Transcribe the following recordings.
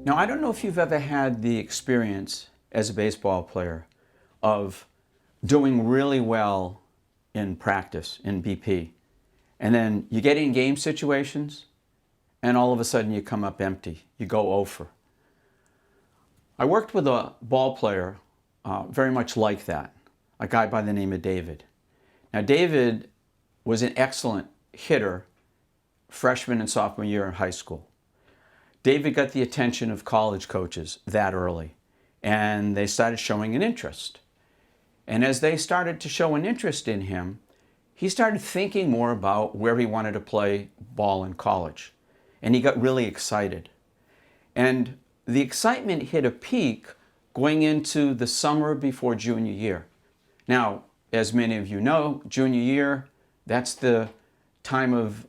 Now, I don't know if you've ever had the experience as a baseball player of doing really well in practice, in BP, and then you get in game situations and all of a sudden you come up empty. You go over. I worked with a ball player very much like that, a guy by the name of David. Now, David was an excellent hitter freshman and sophomore year in high school. David got the attention of college coaches that early, and they started showing an interest. And as they started to show an interest in him, he started thinking more about where he wanted to play ball in college. And he got really excited. And the excitement hit a peak going into the summer before junior year. Now, as many of you know, junior year, that's the time of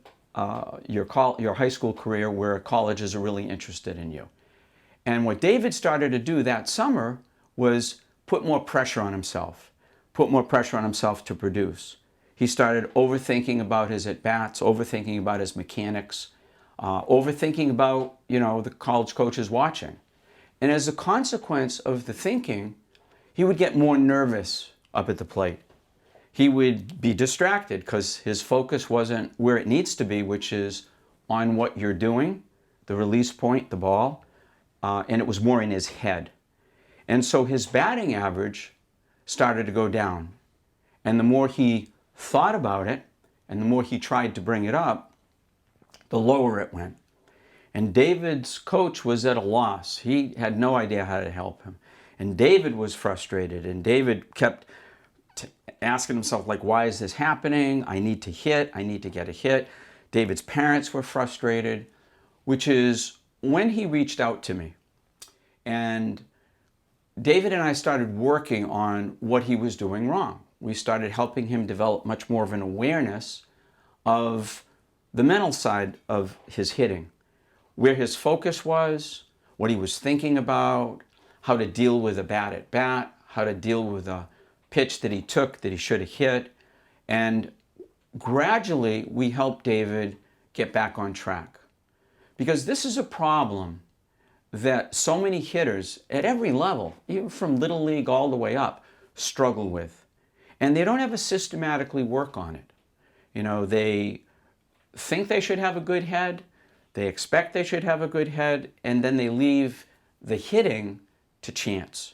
your high school career where colleges are really interested in you. And what David started to do that summer was put more pressure on himself, to produce. He started overthinking about his at-bats, overthinking about his mechanics, overthinking about, the college coaches watching. And as a consequence of the thinking, he would get more nervous up at the plate. He would be distracted because his focus wasn't where it needs to be, which is on what you're doing, the release point, the ball, and it was more in his head. And so his batting average started to go down. And the more he thought about it, and the more he tried to bring it up, the lower it went. And David's coach was at a loss. He had no idea how to help him. And David was frustrated, and David kept asking himself, why is this happening? I need to hit. I need to get a hit. David's parents were frustrated, which is when he reached out to me. And David and I started working on what he was doing wrong. We started helping him develop much more of an awareness of the mental side of his hitting, where his focus was, what he was thinking about, how to deal with a bad at bat, how to deal with a pitch that he took that he should have hit. And gradually we helped David get back on track. Because this is a problem that so many hitters at every level, even from Little League all the way up, struggle with. And they don't ever systematically work on it. They think they should have a good head, they expect they should have a good head, and then they leave the hitting to chance.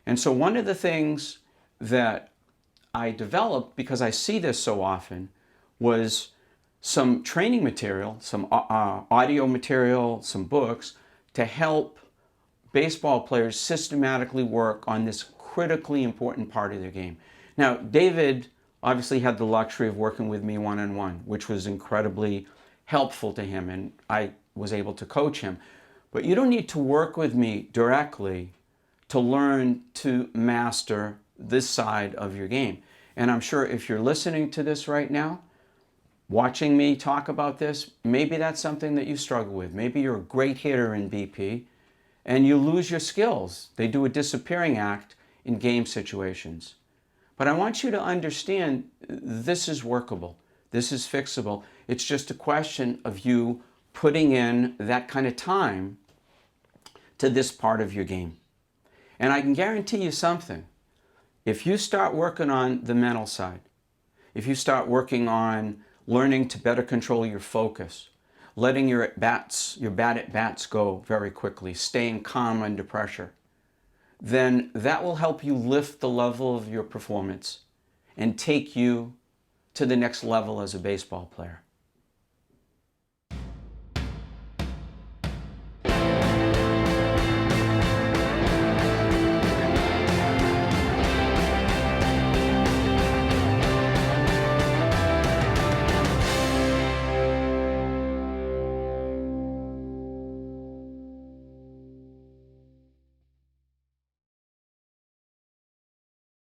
And so one of the things that I developed, because I see this so often, was some training material, some audio material, some books to help baseball players systematically work on this critically important part of their game. Now, David obviously had the luxury of working with me one-on-one, which was incredibly helpful to him, and I was able to coach him. But you don't need to work with me directly to learn to master this side of your game. And I'm sure if you're listening to this right now, watching me talk about this, maybe that's something that you struggle with. Maybe you're a great hitter in BP and you lose your skills. They do a disappearing act in game situations. But I want you to understand this is workable. This is fixable. It's just a question of you putting in that kind of time to this part of your game. And I can guarantee you something. If you start working on the mental side, if you start working on learning to better control your focus, letting your bad at-bats go very quickly, staying calm under pressure, then that will help you lift the level of your performance and take you to the next level as a baseball player.